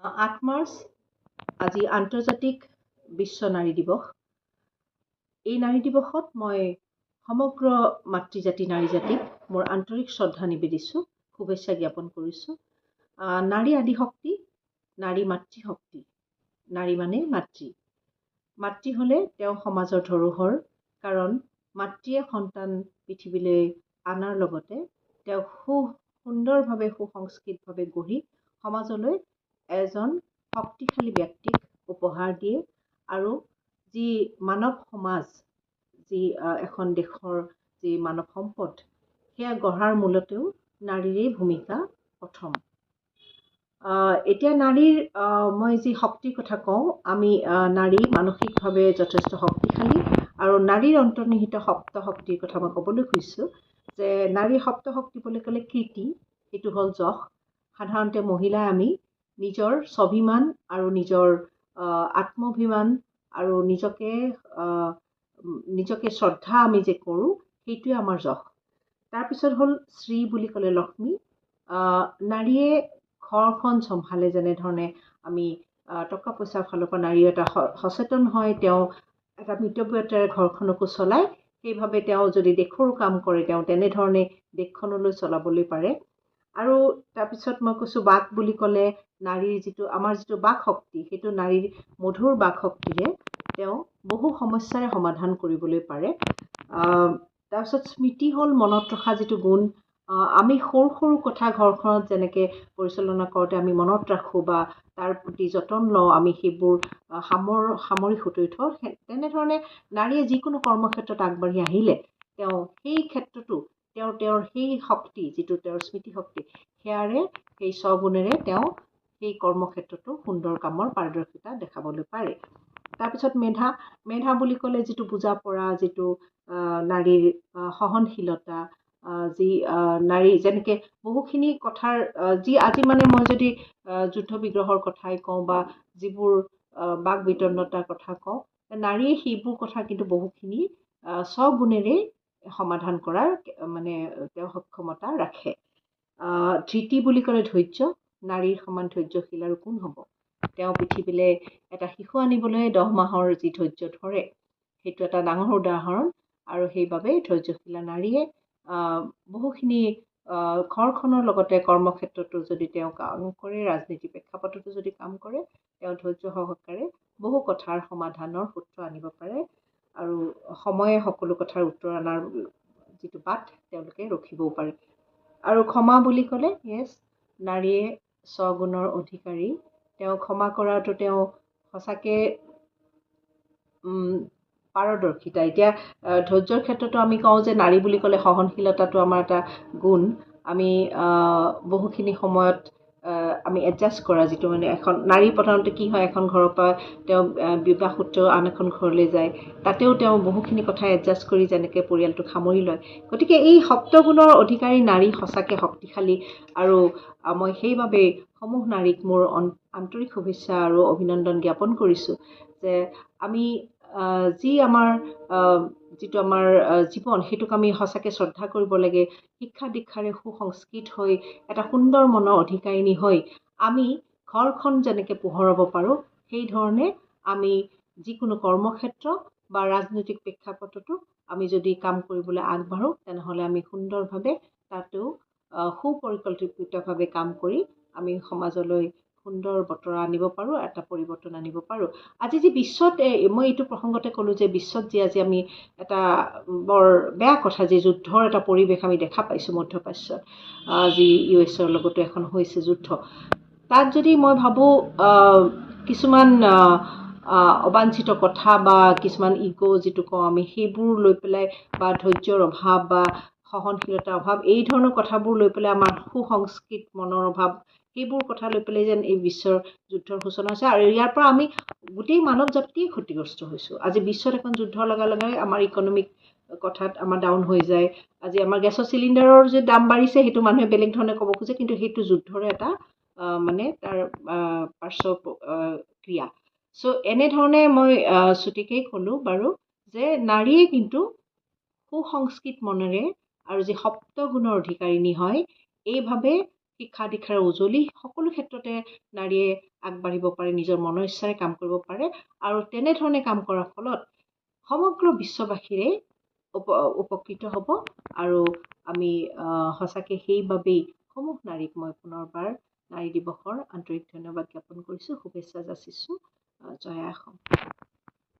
8 March আজি আন্তৰ্জাতিক বিশ্ব নাৰী দিৱস। এই নাৰী দিৱসত মই সমগ্ৰ মাতৃজাতি নাৰী জাতিক মোৰ আন্তৰিক শ্ৰদ্ধা নিবেদিছোঁ, শুভেচ্ছা জ্ঞাপন কৰিছোঁ। নাৰী আদি শক্তি, নাৰী মাতৃশক্তি, নাৰী মানে মাতৃ। মাতৃ হ'লে তেওঁ সমাজৰ ধৰোহৰ, কাৰণ মাতৃয়ে সন্তান পৃথিৱীলৈ অনাৰ লগতে তেওঁক সুন্দৰভাৱে সুসংস্কৃতভাৱে গঢ়ি সমাজলৈ এজন শক্তিশালী ব্যক্তিক উপহাৰ দিয়ে আৰু যি মানৱ সমাজ, যি এখন দেশৰ যি মানৱ সম্পদ, সেয়া গঢ়াৰ মূলতেও নাৰীৰেই ভূমিকা প্ৰথম। এতিয়া নাৰীৰ মই যি শক্তিৰ কথা কওঁ, আমি নাৰী মানসিকভাৱে যথেষ্ট শক্তিশালী আৰু নাৰীৰ অন্তৰ্নিহিত সপ্ত শক্তিৰ কথা মই ক'বলৈ খুজিছোঁ যে নাৰীৰ সপ্ত শক্তি বুলি ক'লে কীৰ্তি, সেইটো হ'ল যশ। সাধাৰণতে মহিলাই আমি নিজৰ স্বাভিমান আৰু নিজৰ আত্মভিমান আৰু নিজকে শ্ৰদ্ধা আমি যে কৰোঁ, সেইটোৱে আমাৰ যশ। তাৰপিছত হ'ল শ্ৰী বুলি ক'লে লক্ষ্মী। নাৰীয়ে ঘৰখন চম্ভালে, যেনেধৰণে আমি টকা পইচাৰ ফালৰ পৰা নাৰী এটা সচেতন হয়, তেওঁ এটা মিতব্যয়িতাৰে ঘৰখনকো চলায়। সেইভাৱে তেওঁ যদি দেশৰো কাম কৰে, তেওঁ তেনেধৰণে দেশখনলৈ চলাবলৈ পাৰে। আৰু তাৰপিছত মই কৈছোঁ বাক বুলি ক'লে নাৰীৰ আমাৰ যিটো বাক শক্তি, সেইটো নাৰীৰ মধুৰ বাক শক্তিৰে তেওঁ বহু সমস্যাৰে সমাধান কৰিবলৈ পাৰে। তাৰপিছত স্মৃতি হ'ল মনত ৰখা যিটো গুণ। আমি সৰু সৰু কথা ঘৰখনত যেনেকৈ পৰিচালনা কৰোঁতে আমি মনত ৰাখোঁ বা তাৰ প্ৰতি যতন লওঁ, আমি সেইবোৰ সামৰি সুতৰি থওঁ। তেনেধৰণে নাৰীয়ে যিকোনো কৰ্মক্ষেত্ৰত আগবাঢ়ি আহিলে তেওঁ সেই ক্ষেত্ৰতো তেওঁৰ সেই শক্তি, যিটো তেওঁৰ স্মৃতিশক্তি, সেয়াৰে সেই স্বগুণেৰে তেওঁ সেই কৰ্মক্ষেত্ৰতো সুন্দৰ কামৰ পাৰদৰ্শিতা দেখাবলৈ পাৰে। তাৰপিছত মেধা বুলি ক'লে যিটো বুজা পৰা, যিটো নাৰীৰ সহনশীলতা, যি নাৰী যেনেকৈ বহুখিনি কথাৰ যি আজি মানে মই যদি যুদ্ধ বিগ্ৰহৰ কথাই কওঁ বা যিবোৰ বাক বিতণ্ডতাৰ কথা কওঁ, নাৰীয়ে সেইবোৰ কথা কিন্তু বহুখিনি স্বগুণেৰে সমাধান কৰাৰ মানে তেওঁ সক্ষমতা ৰাখে। ধৃতি বুলি ক'লে ধৈৰ্য। নাৰীৰ সমান ধৈৰ্যশীল আৰু কোন হ'ব? তেওঁ পৃথিৱীলৈ এটা শিশু আনিবলৈ 10 মাহৰ যি ধৈৰ্য ধৰে, সেইটো এটা ডাঙৰ উদাহৰণ। আৰু সেইবাবে ধৈৰ্যশীলা নাৰীয়ে বহুখিনি ঘৰখনৰ লগতে কৰ্মক্ষেত্ৰতো যদি তেওঁ কাম কৰে, ৰাজনীতি প্ৰেক্ষাপটতো যদি কাম কৰে, তেওঁ ধৈৰ্য সহকাৰে বহু কথাৰ সমাধানৰ সূত্ৰ আনিব পাৰে আৰু সময়ে সকলো কথাৰ উত্তৰ অনাৰ যিটো বাট, তেওঁলোকে ৰখিবও পাৰে। আৰু ক্ষমা বুলি ক'লে নাৰীয়ে স্বগুণৰ অধিকাৰী। তেওঁ ক্ষমা কৰাটো তেওঁ সঁচাকৈ পাৰদৰ্শিতা। এতিয়া ধৈৰ্যৰ ক্ষেত্ৰতো আমি কওঁ যে নাৰী বুলি ক'লে সহনশীলতাটো আমাৰ এটা গুণ। আমি বহুখিনি সময়ত আমি এডজাষ্ট কৰা, যিটো মানে এখন নাৰী প্ৰধানতে কি হয়, এখন ঘৰৰ পৰা তেওঁ বিবাহ সূত্ৰেও আন এখন ঘৰলৈ যায়, তাতেও তেওঁ বহুখিনি কথা এডজাষ্ট কৰি যেনেকৈ পৰিয়ালটোক সামৰি লয়। গতিকে এই সপ্তগুণৰ অধিকাৰী নাৰী সঁচাকৈ শক্তিশালী আৰু মই সেইবাবে সমূহ নাৰীক মোৰ আন্তৰিক শুভেচ্ছা আৰু অভিনন্দন জ্ঞাপন কৰিছোঁ যে আমি যিটো আমাৰ জীৱন, সেইটোক আমি সঁচাকৈ শ্ৰদ্ধা কৰিব লাগে। শিক্ষা দীক্ষাৰে সুসংস্কৃত হৈ এটা সুন্দৰ মনৰ অধিকাৰিণী হৈ আমি ঘৰখন যেনেকৈ পোহৰাব পাৰোঁ, সেই ধৰণে আমি যিকোনো কৰ্মক্ষেত্ৰ বা ৰাজনৈতিক প্ৰেক্ষাপটতো আমি যদি কাম কৰিবলৈ আগবাঢ়োঁ, তেনেহ'লে আমি সুন্দৰভাৱে তাতেও সুপৰিকল্পিতভাৱে কাম কৰি আমি সমাজলৈ সুন্দৰ বতৰা আনিব পাৰোঁ, এটা পৰিৱৰ্তন আনিব পাৰোঁ। আজি যি বিশ্বত মই এইটো প্ৰসংগতে ক'লোঁ যে বিশ্বত যি আজি আমি এটা বৰ বেয়া কথা, যে যুদ্ধৰ এটা পৰিৱেশ আমি দেখা পাইছোঁ মধ্যপ্ৰাচ্যত, যি US-ৰ লগতো এখন হৈছে যুদ্ধ। তাত যদি মই ভাবোঁ কিছুমান অবাঞ্ছিত কথা বা কিছুমান ইগ' যিটো কওঁ আমি, সেইবোৰ লৈ পেলাই বা ধৈৰ্যৰ অভাৱ বা সহনশীলতাৰ অভাৱ, এই ধৰণৰ কথাবোৰ লৈ পেলাই আমাৰ সুসংস্কৃত মনৰ অভাৱ, সেইবোৰ কথা লৈ পেলাই যেন এই বিশ্বৰ যুদ্ধৰ সূচনা হৈছে। আৰু ইয়াৰ পৰা আমি গোটেই মানৱ জাতিয়ে ক্ষতিগ্ৰস্ত হৈছোঁ। আজি বিশ্বত এখন যুদ্ধৰ লগে লগে আমাৰ ইকনমিক কথাত আমাৰ ডাউন হৈ যায়। আজি আমাৰ গেছৰ চিলিণ্ডাৰৰ যে দাম বাঢ়িছে, সেইটো মানুহে বেলেগ ধৰণে ক'ব খোজে, কিন্তু সেইটো যুদ্ধৰে এটা মানে তাৰ পাৰ্শ্ব ক্ৰিয়া। চ' এনেধৰণে মই চুটিকেই ক'লোঁ বাৰু যে নাৰীয়ে কিন্তু সুসংস্কৃত মনেৰে আৰু যি সপ্তগুণৰ অধিকাৰিণী হয়, এইভাৱে শিক্ষা দীক্ষাৰ উজলি সকলো ক্ষেত্ৰতে নাৰীয়ে আগবাঢ়িব পাৰে, নিজৰ মনৰ ইচ্ছাৰে কাম কৰিব পাৰে। আৰু তেনেধৰণে কাম কৰাৰ ফলত সমগ্ৰ বিশ্ববাসীৰে উপকৃত হ'ব। আৰু আমি সঁচাকৈ সেইবাবেই সমূহ নাৰীক মই পুনৰবাৰ নাৰী দিৱসৰ আন্তৰিক ধন্যবাদ জ্ঞাপন কৰিছোঁ, শুভেচ্ছা যাচিছোঁ। জয় অসম।